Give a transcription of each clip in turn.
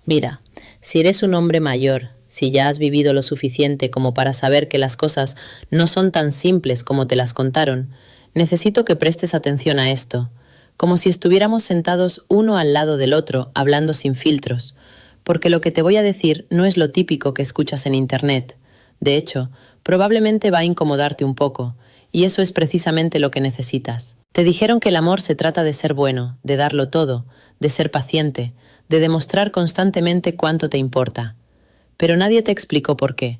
Mira, si eres un hombre mayor, si ya has vivido lo suficiente como para saber que las cosas no son tan simples como te las contaron, necesito que prestes atención a esto, como si estuviéramos sentados uno al lado del otro hablando sin filtros, porque lo que te voy a decir no es lo típico que escuchas en Internet. De hecho, probablemente va a incomodarte un poco, y eso es precisamente lo que necesitas. Te dijeron que el amor se trata de ser bueno, de darlo todo, de ser paciente, de demostrar constantemente cuánto te importa. Pero nadie te explicó por qué.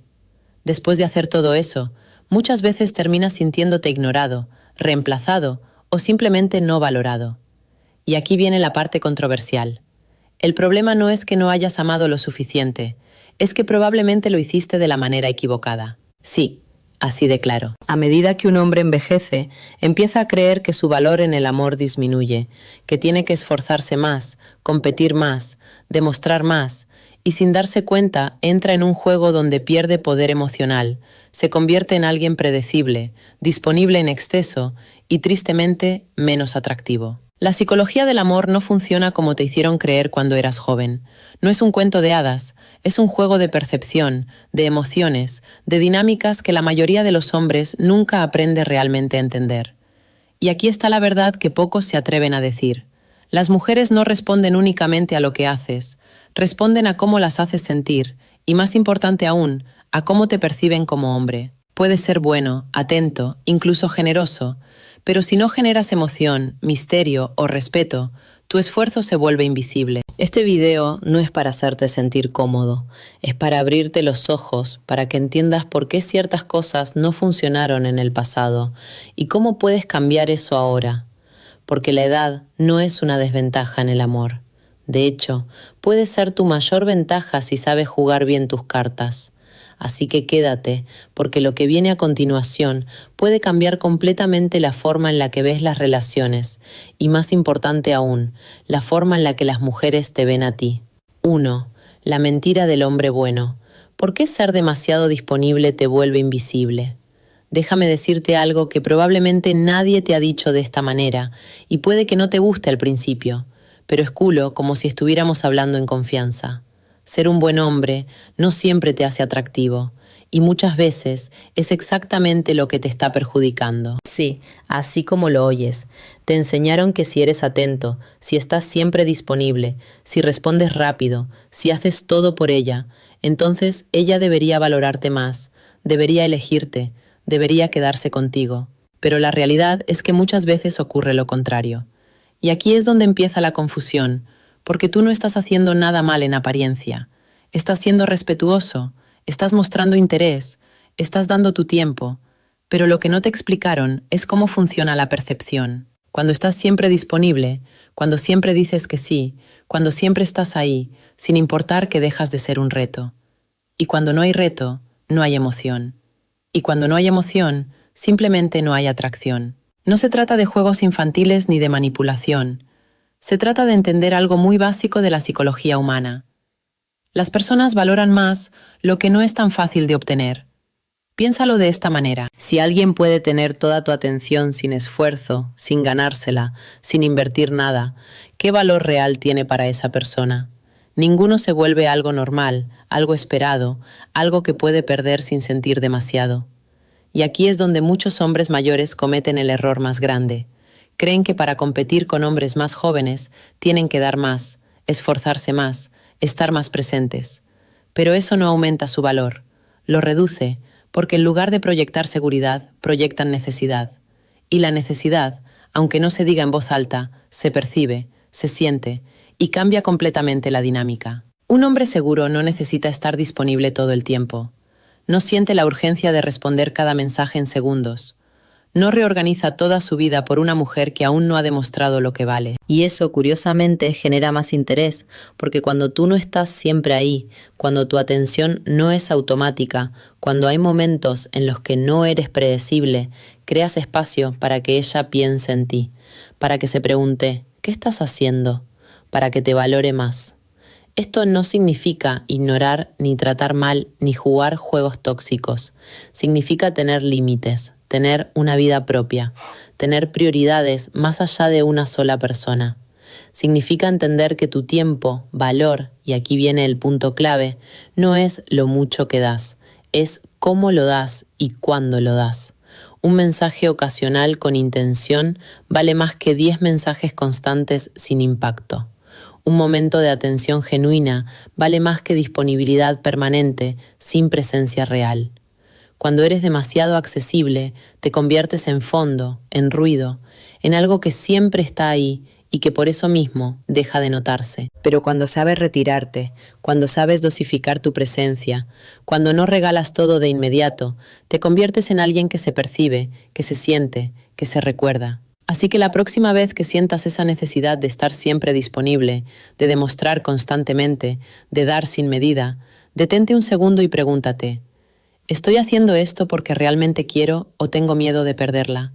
Después de hacer todo eso, muchas veces terminas sintiéndote ignorado, reemplazado o simplemente no valorado. Y aquí viene la parte controversial. El problema no es que no hayas amado lo suficiente, es que probablemente lo hiciste de la manera equivocada. Sí, así de claro. A medida que un hombre envejece, empieza a creer que su valor en el amor disminuye, que tiene que esforzarse más, competir más, demostrar más, y sin darse cuenta entra en un juego donde pierde poder emocional, se convierte en alguien predecible, disponible en exceso y tristemente menos atractivo. La psicología del amor no funciona como te hicieron creer cuando eras joven. No es un cuento de hadas, es un juego de percepción, de emociones, de dinámicas que la mayoría de los hombres nunca aprende realmente a entender. Y aquí está la verdad que pocos se atreven a decir. Las mujeres no responden únicamente a lo que haces, responden a cómo las haces sentir, y más importante aún, a cómo te perciben como hombre. Puedes ser bueno, atento, incluso generoso, pero si no generas emoción, misterio o respeto, tu esfuerzo se vuelve invisible. Este video no es para hacerte sentir cómodo, es para abrirte los ojos, para que entiendas por qué ciertas cosas no funcionaron en el pasado y cómo puedes cambiar eso ahora. Porque la edad no es una desventaja en el amor. De hecho, puede ser tu mayor ventaja si sabes jugar bien tus cartas. Así que quédate, porque lo que viene a continuación puede cambiar completamente la forma en la que ves las relaciones y, más importante aún, la forma en la que las mujeres te ven a ti. 1. La mentira del hombre bueno. ¿Por qué ser demasiado disponible te vuelve invisible? Déjame decirte algo que probablemente nadie te ha dicho de esta manera y puede que no te guste al principio, pero es culo como si estuviéramos hablando en confianza. Ser un buen hombre no siempre te hace atractivo y muchas veces es exactamente lo que te está perjudicando. Sí, así como lo oyes. Te enseñaron que si eres atento, si estás siempre disponible, si respondes rápido, si haces todo por ella, entonces ella debería valorarte más, debería elegirte, debería quedarse contigo. Pero la realidad es que muchas veces ocurre lo contrario. Y aquí es donde empieza la confusión, porque tú no estás haciendo nada mal en apariencia. Estás siendo respetuoso, estás mostrando interés, estás dando tu tiempo, pero lo que no te explicaron es cómo funciona la percepción. Cuando estás siempre disponible, cuando siempre dices que sí, cuando siempre estás ahí, sin importar que dejas de ser un reto. Y cuando no hay reto, no hay emoción. Y cuando no hay emoción, simplemente no hay atracción. No se trata de juegos infantiles ni de manipulación. Se trata de entender algo muy básico de la psicología humana. Las personas valoran más lo que no es tan fácil de obtener. Piénsalo de esta manera. Si alguien puede tener toda tu atención sin esfuerzo, sin ganársela, sin invertir nada, ¿qué valor real tiene para esa persona? Ninguno se vuelve algo normal, algo esperado, algo que puede perder sin sentir demasiado. Y aquí es donde muchos hombres mayores cometen el error más grande. Creen que para competir con hombres más jóvenes tienen que dar más, esforzarse más, estar más presentes. Pero eso no aumenta su valor, lo reduce, porque en lugar de proyectar seguridad, proyectan necesidad. Y la necesidad, aunque no se diga en voz alta, se percibe, se siente y cambia completamente la dinámica. Un hombre seguro no necesita estar disponible todo el tiempo. No siente la urgencia de responder cada mensaje en segundos. No reorganiza toda su vida por una mujer que aún no ha demostrado lo que vale. Y eso, curiosamente, genera más interés, porque cuando tú no estás siempre ahí, cuando tu atención no es automática, cuando hay momentos en los que no eres predecible, creas espacio para que ella piense en ti, para que se pregunte, ¿qué estás haciendo?, para que te valore más. Esto no significa ignorar, ni tratar mal, ni jugar juegos tóxicos. Significa tener límites, tener una vida propia, tener prioridades más allá de una sola persona. Significa entender que tu tiempo, valor, y aquí viene el punto clave, no es lo mucho que das, es cómo lo das y cuándo lo das. Un mensaje ocasional con intención vale más que 10 mensajes constantes sin impacto. Un momento de atención genuina vale más que disponibilidad permanente sin presencia real. Cuando eres demasiado accesible, te conviertes en fondo, en ruido, en algo que siempre está ahí y que por eso mismo deja de notarse. Pero cuando sabes retirarte, cuando sabes dosificar tu presencia, cuando no regalas todo de inmediato, te conviertes en alguien que se percibe, que se siente, que se recuerda. Así que la próxima vez que sientas esa necesidad de estar siempre disponible, de demostrar constantemente, de dar sin medida, detente un segundo y pregúntate, ¿estoy haciendo esto porque realmente quiero o tengo miedo de perderla?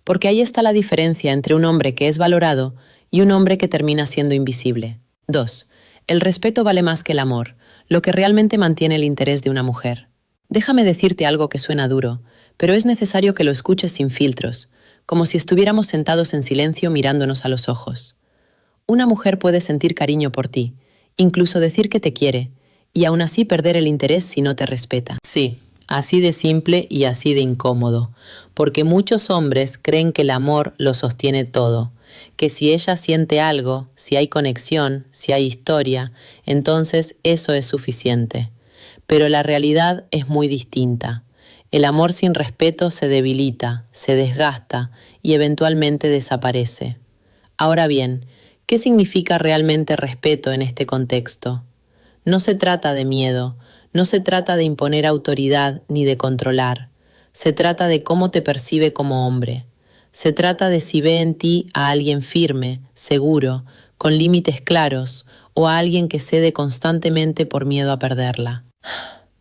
Porque ahí está la diferencia entre un hombre que es valorado y un hombre que termina siendo invisible. 2. El respeto vale más que el amor, lo que realmente mantiene el interés de una mujer. Déjame decirte algo que suena duro, pero es necesario que lo escuches sin filtros, como si estuviéramos sentados en silencio mirándonos a los ojos. Una mujer puede sentir cariño por ti, incluso decir que te quiere, y aún así perder el interés si no te respeta. Sí, así de simple y así de incómodo, porque muchos hombres creen que el amor lo sostiene todo, que si ella siente algo, si hay conexión, si hay historia, entonces eso es suficiente. Pero la realidad es muy distinta. El amor sin respeto se debilita, se desgasta y eventualmente desaparece. Ahora bien, ¿qué significa realmente respeto en este contexto? No se trata de miedo, no se trata de imponer autoridad ni de controlar. Se trata de cómo te percibe como hombre. Se trata de si ve en ti a alguien firme, seguro, con límites claros, o a alguien que cede constantemente por miedo a perderla.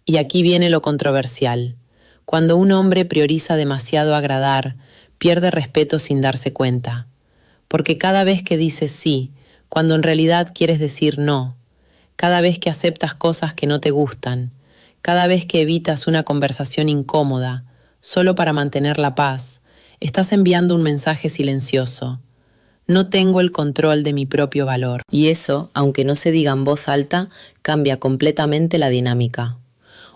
Y aquí viene lo controversial. Cuando un hombre prioriza demasiado agradar, pierde respeto sin darse cuenta. Porque cada vez que dices sí, cuando en realidad quieres decir no, cada vez que aceptas cosas que no te gustan, cada vez que evitas una conversación incómoda, solo para mantener la paz, estás enviando un mensaje silencioso. No tengo el control de mi propio valor. Y eso, aunque no se diga en voz alta, cambia completamente la dinámica.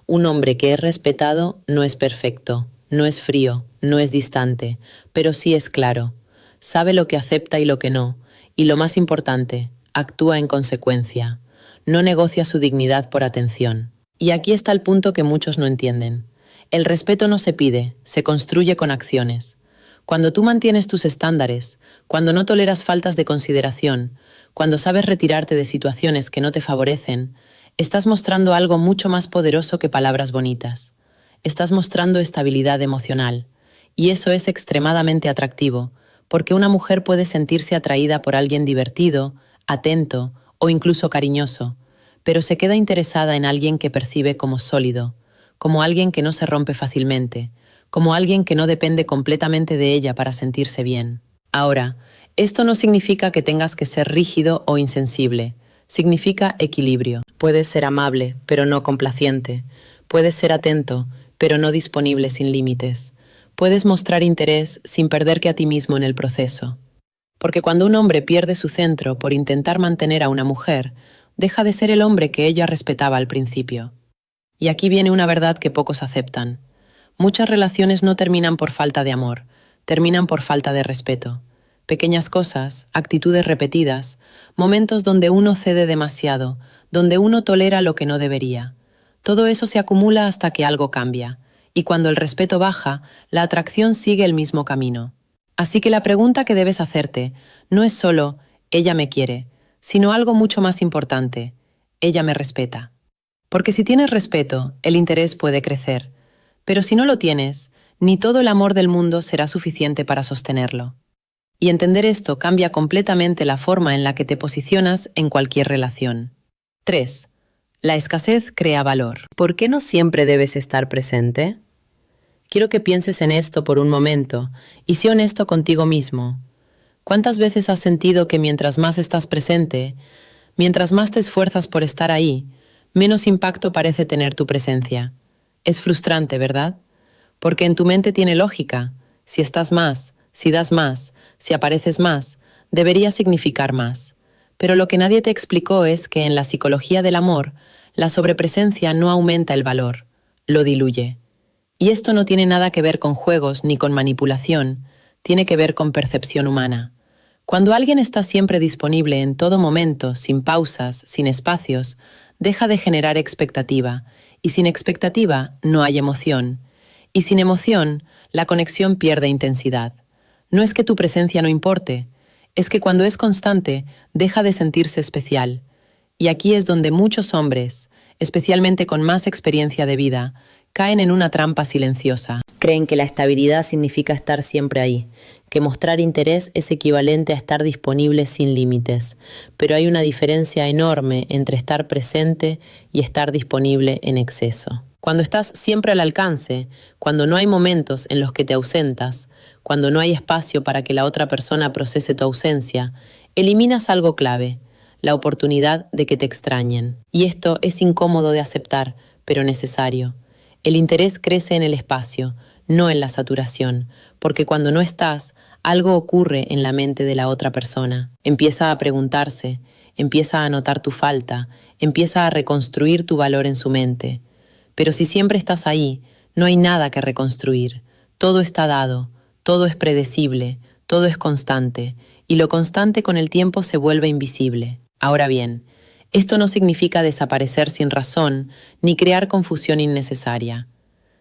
Un hombre que es respetado no es perfecto, no es frío, no es distante, pero sí es claro. Sabe lo que acepta y lo que no, y lo más importante, actúa en consecuencia. No negocia su dignidad por atención. Y aquí está el punto que muchos no entienden. El respeto no se pide, se construye con acciones. Cuando tú mantienes tus estándares, cuando no toleras faltas de consideración, cuando sabes retirarte de situaciones que no te favorecen, estás mostrando algo mucho más poderoso que palabras bonitas. Estás mostrando estabilidad emocional. Y eso es extremadamente atractivo, porque una mujer puede sentirse atraída por alguien divertido, atento o incluso cariñoso, pero se queda interesada en alguien que percibe como sólido, como alguien que no se rompe fácilmente, como alguien que no depende completamente de ella para sentirse bien. Ahora, esto no significa que tengas que ser rígido o insensible, significa equilibrio. Puedes ser amable, pero no complaciente. Puedes ser atento, pero no disponible sin límites. Puedes mostrar interés sin perderte a ti mismo en el proceso. Porque cuando un hombre pierde su centro por intentar mantener a una mujer, deja de ser el hombre que ella respetaba al principio. Y aquí viene una verdad que pocos aceptan. Muchas relaciones no terminan por falta de amor, terminan por falta de respeto. Pequeñas cosas, actitudes repetidas, momentos donde uno cede demasiado, donde uno tolera lo que no debería. Todo eso se acumula hasta que algo cambia, y cuando el respeto baja, la atracción sigue el mismo camino. Así que la pregunta que debes hacerte no es solo «ella me quiere», sino algo mucho más importante, «ella me respeta». Porque si tienes respeto, el interés puede crecer. Pero si no lo tienes, ni todo el amor del mundo será suficiente para sostenerlo. Y entender esto cambia completamente la forma en la que te posicionas en cualquier relación. 3. La escasez crea valor. ¿Por qué no siempre debes estar presente? Quiero que pienses en esto por un momento y sé honesto contigo mismo. ¿Cuántas veces has sentido que mientras más estás presente, mientras más te esfuerzas por estar ahí, menos impacto parece tener tu presencia? Es frustrante, ¿verdad? Porque en tu mente tiene lógica. Si estás más, si das más, si apareces más, Debería significar más. Pero lo que nadie te explicó es que en la psicología del amor, la sobrepresencia no aumenta el valor, lo diluye. Y esto no tiene nada que ver con juegos ni con manipulación, tiene que ver con percepción humana. Cuando alguien está siempre disponible en todo momento, sin pausas, sin espacios, deja de generar expectativa, y sin expectativa no hay emoción. Y sin emoción, la conexión pierde intensidad. No es que tu presencia no importe, es que cuando es constante, deja de sentirse especial. Y aquí es donde muchos hombres, especialmente con más experiencia de vida, caen en una trampa silenciosa. Creen que la estabilidad significa estar siempre ahí, que mostrar interés es equivalente a estar disponible sin límites, pero hay una diferencia enorme entre estar presente y estar disponible en exceso. Cuando estás siempre al alcance, cuando no hay momentos en los que te ausentas, cuando no hay espacio para que la otra persona procese tu ausencia, eliminas algo clave, la oportunidad de que te extrañen. Y esto es incómodo de aceptar, pero necesario. El interés crece en el espacio, no en la saturación, porque cuando no estás, algo ocurre en la mente de la otra persona. Empieza a preguntarse, empieza a notar tu falta, empieza a reconstruir tu valor en su mente. Pero si siempre estás ahí, no hay nada que reconstruir. Todo está dado, todo es predecible, todo es constante, y lo constante con el tiempo se vuelve invisible. Ahora bien, esto no significa desaparecer sin razón, ni crear confusión innecesaria.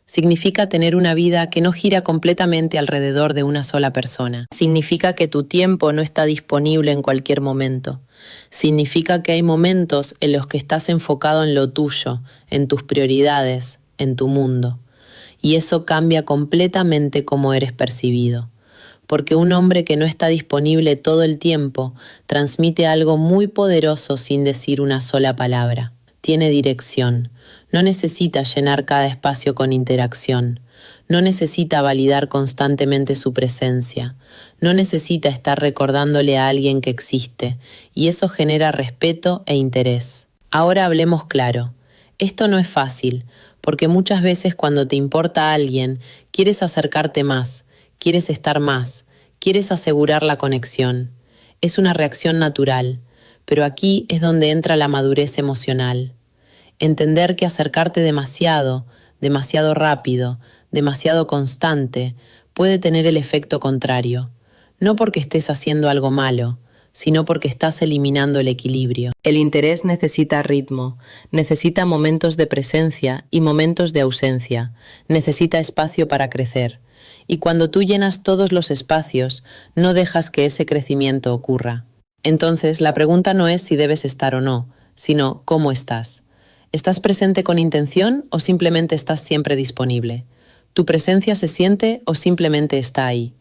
Significa tener una vida que no gira completamente alrededor de una sola persona. Significa que tu tiempo no está disponible en cualquier momento. Significa que hay momentos en los que estás enfocado en lo tuyo, en tus prioridades, en tu mundo. Y eso cambia completamente cómo eres percibido. Porque un hombre que no está disponible todo el tiempo transmite algo muy poderoso sin decir una sola palabra. Tiene dirección. No necesita llenar cada espacio con interacción. No necesita validar constantemente su presencia. No necesita estar recordándole a alguien que existe, y eso genera respeto e interés. Ahora hablemos claro. Esto no es fácil, porque muchas veces cuando te importa a alguien, quieres acercarte más, quieres estar más, quieres asegurar la conexión. Es una reacción natural, pero aquí es donde entra la madurez emocional. Entender que acercarte demasiado, demasiado rápido, demasiado constante, puede tener el efecto contrario. No porque estés haciendo algo malo, sino porque estás eliminando el equilibrio. El interés necesita ritmo, necesita momentos de presencia y momentos de ausencia, necesita espacio para crecer. Y cuando tú llenas todos los espacios, no dejas que ese crecimiento ocurra. Entonces, la pregunta no es si debes estar o no, sino cómo estás. ¿Estás presente con intención o simplemente estás siempre disponible? ¿Tu presencia se siente o simplemente está ahí?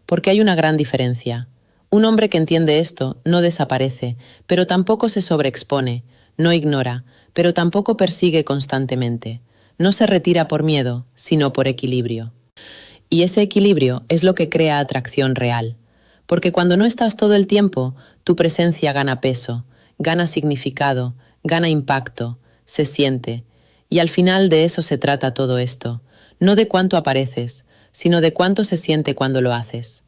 Porque hay una gran diferencia. Un hombre que entiende esto no desaparece, pero tampoco se sobreexpone, no ignora, pero tampoco persigue constantemente. No se retira por miedo, sino por equilibrio. Y ese equilibrio es lo que crea atracción real. Porque cuando no estás todo el tiempo, tu presencia gana peso, gana significado, gana impacto, se siente. Y al final de eso se trata todo esto. No de cuánto apareces, sino de cuánto se siente cuando lo haces.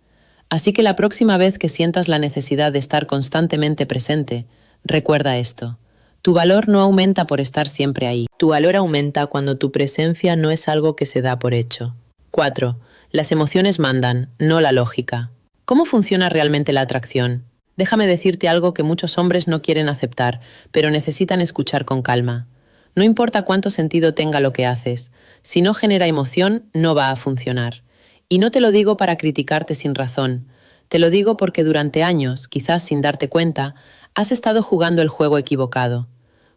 Así que la próxima vez que sientas la necesidad de estar constantemente presente, recuerda esto. Tu valor no aumenta por estar siempre ahí. Tu valor aumenta cuando tu presencia no es algo que se da por hecho. 4. Las emociones mandan, no la lógica. ¿Cómo funciona realmente la atracción? Déjame decirte algo que muchos hombres no quieren aceptar, pero necesitan escuchar con calma. No importa cuánto sentido tenga lo que haces, si no genera emoción, no va a funcionar. Y no te lo digo para criticarte sin razón. Te lo digo porque durante años, quizás sin darte cuenta, has estado jugando el juego equivocado.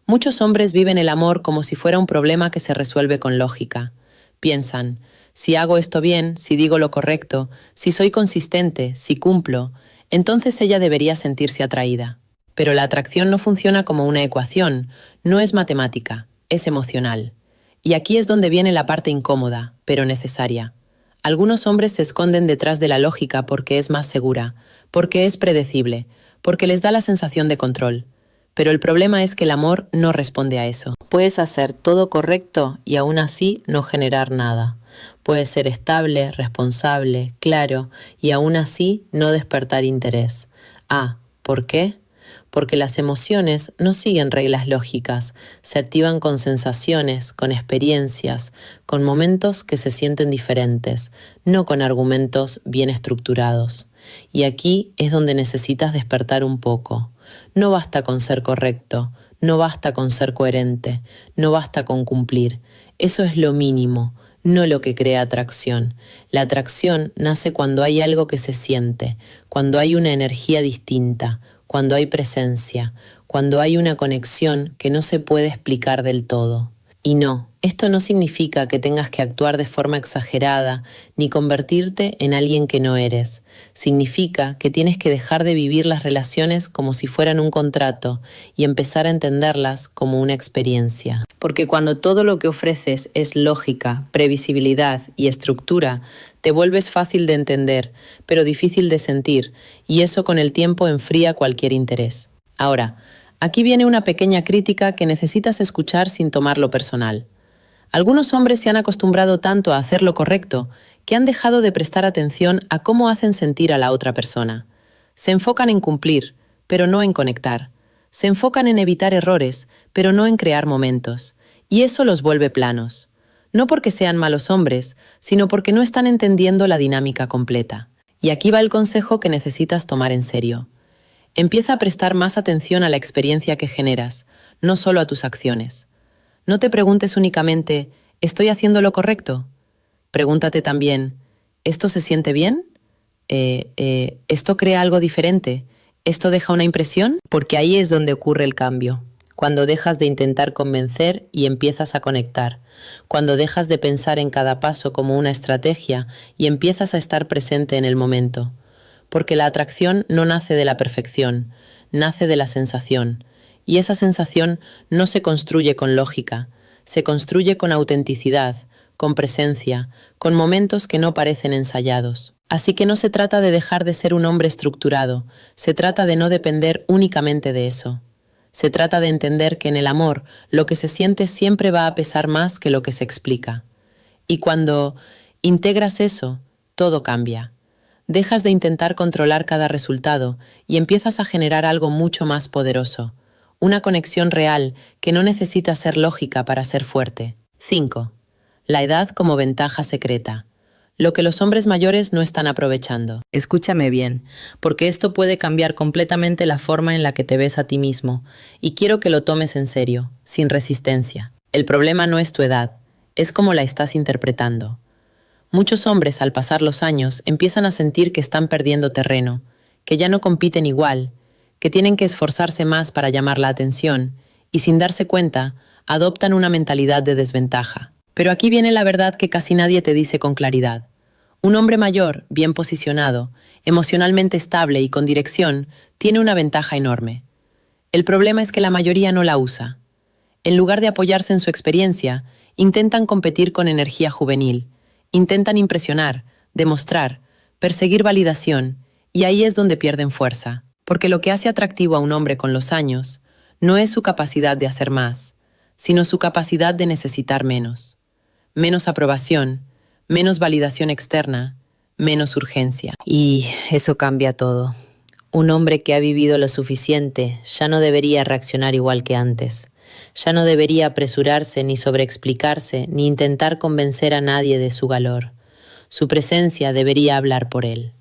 Muchos hombres viven el amor como si fuera un problema que se resuelve con lógica. Piensan, si hago esto bien, si digo lo correcto, si soy consistente, si cumplo, entonces ella debería sentirse atraída. Pero la atracción no funciona como una ecuación, no es matemática, es emocional. Y aquí es donde viene la parte incómoda, pero necesaria. Algunos hombres se esconden detrás de la lógica porque es más segura, porque es predecible, porque les da la sensación de control. Pero el problema es que el amor no responde a eso. Puedes hacer todo correcto y aún así no generar nada. Puedes ser estable, responsable, claro y aún así no despertar interés. ¿Por qué? Porque las emociones no siguen reglas lógicas, se activan con sensaciones, con experiencias, con momentos que se sienten diferentes, no con argumentos bien estructurados. Y aquí es donde necesitas despertar un poco. No basta con ser correcto, no basta con ser coherente, no basta con cumplir. Eso es lo mínimo, no lo que crea atracción. La atracción nace cuando hay algo que se siente, cuando hay una energía distinta, cuando hay presencia, cuando hay una conexión que no se puede explicar del todo. Y no, esto no significa que tengas que actuar de forma exagerada ni convertirte en alguien que no eres. Significa que tienes que dejar de vivir las relaciones como si fueran un contrato y empezar a entenderlas como una experiencia. Porque cuando todo lo que ofreces es lógica, previsibilidad y estructura, te vuelves fácil de entender, pero difícil de sentir, y eso con el tiempo enfría cualquier interés. Ahora, aquí viene una pequeña crítica que necesitas escuchar sin tomarlo personal. Algunos hombres se han acostumbrado tanto a hacer lo correcto que han dejado de prestar atención a cómo hacen sentir a la otra persona. Se enfocan en cumplir, pero no en conectar. Se enfocan en evitar errores, pero no en crear momentos. Y eso los vuelve planos. No porque sean malos hombres, sino porque no están entendiendo la dinámica completa. Y aquí va el consejo que necesitas tomar en serio. Empieza a prestar más atención a la experiencia que generas, no solo a tus acciones. No te preguntes únicamente, ¿estoy haciendo lo correcto? Pregúntate también, ¿esto se siente bien? ¿Esto crea algo diferente? ¿Esto deja una impresión? Porque ahí es donde ocurre el cambio. Cuando dejas de intentar convencer y empiezas a conectar. Cuando dejas de pensar en cada paso como una estrategia y empiezas a estar presente en el momento. Porque la atracción no nace de la perfección, nace de la sensación. Y esa sensación no se construye con lógica, se construye con autenticidad, con presencia, con momentos que no parecen ensayados. Así que no se trata de dejar de ser un hombre estructurado, se trata de no depender únicamente de eso. Se trata de entender que en el amor lo que se siente siempre va a pesar más que lo que se explica. Y cuando integras eso, todo cambia. Dejas de intentar controlar cada resultado y empiezas a generar algo mucho más poderoso. Una conexión real que no necesita ser lógica para ser fuerte. 5. La edad como ventaja secreta. Lo que los hombres mayores no están aprovechando. Escúchame bien, porque esto puede cambiar completamente la forma en la que te ves a ti mismo, y quiero que lo tomes en serio, sin resistencia. El problema no es tu edad, es cómo la estás interpretando. Muchos hombres, al pasar los años, empiezan a sentir que están perdiendo terreno, que ya no compiten igual, que tienen que esforzarse más para llamar la atención, y sin darse cuenta, adoptan una mentalidad de desventaja. Pero aquí viene la verdad que casi nadie te dice con claridad. Un hombre mayor, bien posicionado, emocionalmente estable y con dirección, tiene una ventaja enorme. El problema es que la mayoría no la usa. En lugar de apoyarse en su experiencia, intentan competir con energía juvenil, intentan impresionar, demostrar, perseguir validación, y ahí es donde pierden fuerza. Porque lo que hace atractivo a un hombre con los años no es su capacidad de hacer más, sino su capacidad de necesitar menos. Menos aprobación, menos validación externa, menos urgencia. Y eso cambia todo. Un hombre que ha vivido lo suficiente ya no debería reaccionar igual que antes. Ya no debería apresurarse ni sobreexplicarse ni intentar convencer a nadie de su valor. Su presencia debería hablar por él.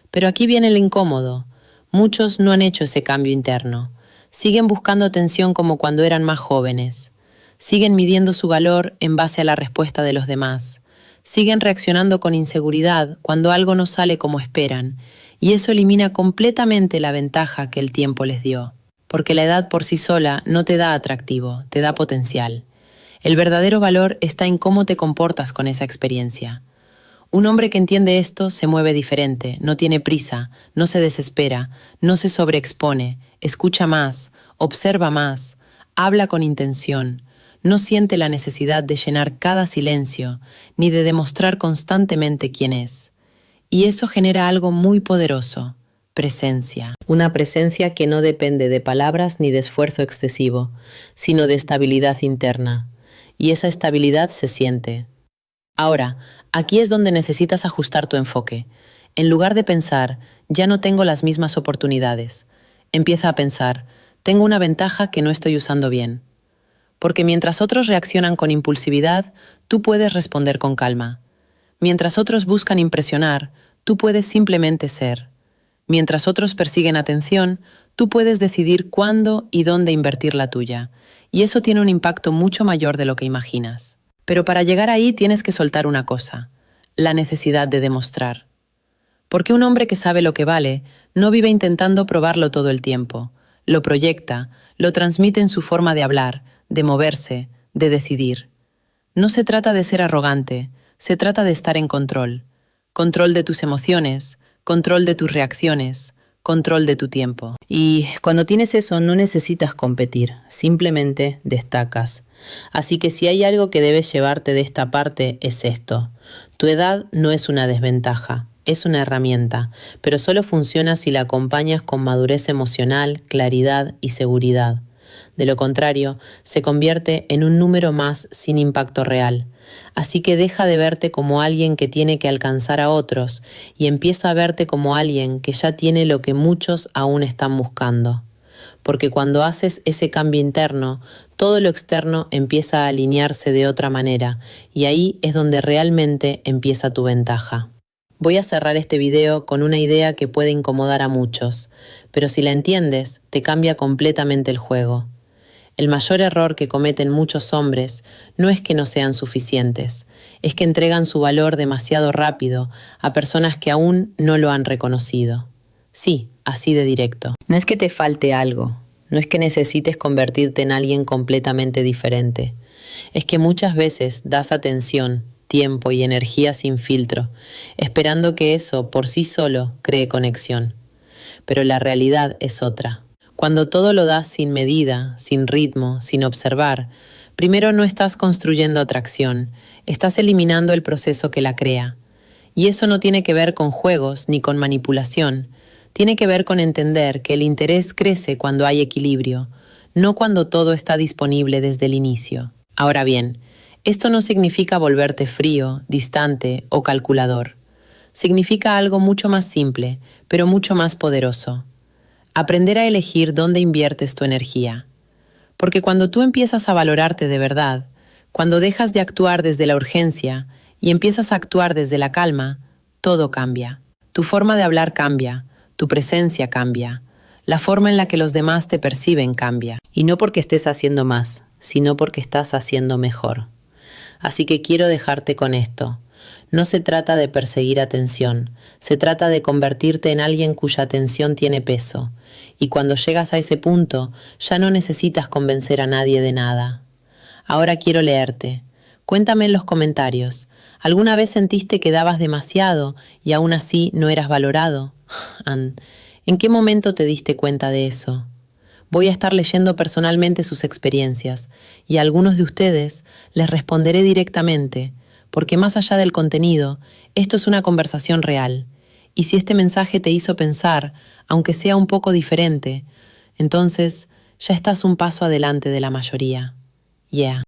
Pero aquí viene lo incómodo. Muchos no han hecho ese cambio interno. Siguen buscando atención como cuando eran más jóvenes. Siguen midiendo su valor en base a la respuesta de los demás. Siguen reaccionando con inseguridad cuando algo no sale como esperan, y eso elimina completamente la ventaja que el tiempo les dio. Porque la edad por sí sola no te da atractivo, te da potencial. El verdadero valor está en cómo te comportas con esa experiencia. Un hombre que entiende esto se mueve diferente, no tiene prisa, no se desespera, no se sobreexpone, escucha más, observa más, habla con intención. No siente la necesidad de llenar cada silencio, ni de demostrar constantemente quién es. Y eso genera algo muy poderoso, presencia. Una presencia que no depende de palabras ni de esfuerzo excesivo, sino de estabilidad interna. Y esa estabilidad se siente. Ahora, aquí es donde necesitas ajustar tu enfoque. En lugar de pensar, ya no tengo las mismas oportunidades. Empieza a pensar, tengo una ventaja que no estoy usando bien. Porque mientras otros reaccionan con impulsividad, tú puedes responder con calma. Mientras otros buscan impresionar, tú puedes simplemente ser. Mientras otros persiguen atención, tú puedes decidir cuándo y dónde invertir la tuya. Y eso tiene un impacto mucho mayor de lo que imaginas. Pero para llegar ahí tienes que soltar una cosa, la necesidad de demostrar. Porque un hombre que sabe lo que vale no vive intentando probarlo todo el tiempo. Lo proyecta, lo transmite en su forma de hablar, de moverse, de decidir. No se trata de ser arrogante, se trata de estar en control. Control de tus emociones, control de tus reacciones, control de tu tiempo. Y cuando tienes eso no necesitas competir, simplemente destacas. Así que si hay algo que debes llevarte de esta parte es esto. Tu edad no es una desventaja, es una herramienta, pero solo funciona si la acompañas con madurez emocional, claridad y seguridad. De lo contrario, se convierte en un número más sin impacto real. Así que deja de verte como alguien que tiene que alcanzar a otros y empieza a verte como alguien que ya tiene lo que muchos aún están buscando. Porque cuando haces ese cambio interno, todo lo externo empieza a alinearse de otra manera y ahí es donde realmente empieza tu ventaja. Voy a cerrar este video con una idea que puede incomodar a muchos, pero si la entiendes, te cambia completamente el juego. El mayor error que cometen muchos hombres no es que no sean suficientes, es que entregan su valor demasiado rápido a personas que aún no lo han reconocido. Sí, así de directo. No es que te falte algo, no es que necesites convertirte en alguien completamente diferente. Es que muchas veces das atención, tiempo y energía sin filtro, esperando que eso por sí solo cree conexión. Pero la realidad es otra. Cuando todo lo das sin medida, sin ritmo, sin observar, primero no estás construyendo atracción, estás eliminando el proceso que la crea. Y eso no tiene que ver con juegos ni con manipulación, tiene que ver con entender que el interés crece cuando hay equilibrio, no cuando todo está disponible desde el inicio. Ahora bien, esto no significa volverte frío, distante o calculador. Significa algo mucho más simple, pero mucho más poderoso. Aprender a elegir dónde inviertes tu energía. Porque cuando tú empiezas a valorarte de verdad, cuando dejas de actuar desde la urgencia y empiezas a actuar desde la calma, todo cambia. Tu forma de hablar cambia, tu presencia cambia, la forma en la que los demás te perciben cambia. Y no porque estés haciendo más, sino porque estás haciendo mejor. Así que quiero dejarte con esto. No se trata de perseguir atención, se trata de convertirte en alguien cuya atención tiene peso. Y cuando llegas a ese punto, ya no necesitas convencer a nadie de nada. Ahora quiero leerte. Cuéntame en los comentarios. ¿Alguna vez sentiste que dabas demasiado y aún así no eras valorado? ¿En qué momento te diste cuenta de eso? Voy a estar leyendo personalmente sus experiencias y a algunos de ustedes les responderé directamente, porque más allá del contenido, esto es una conversación real. Y si este mensaje te hizo pensar, aunque sea un poco diferente, entonces ya estás un paso adelante de la mayoría. Yeah.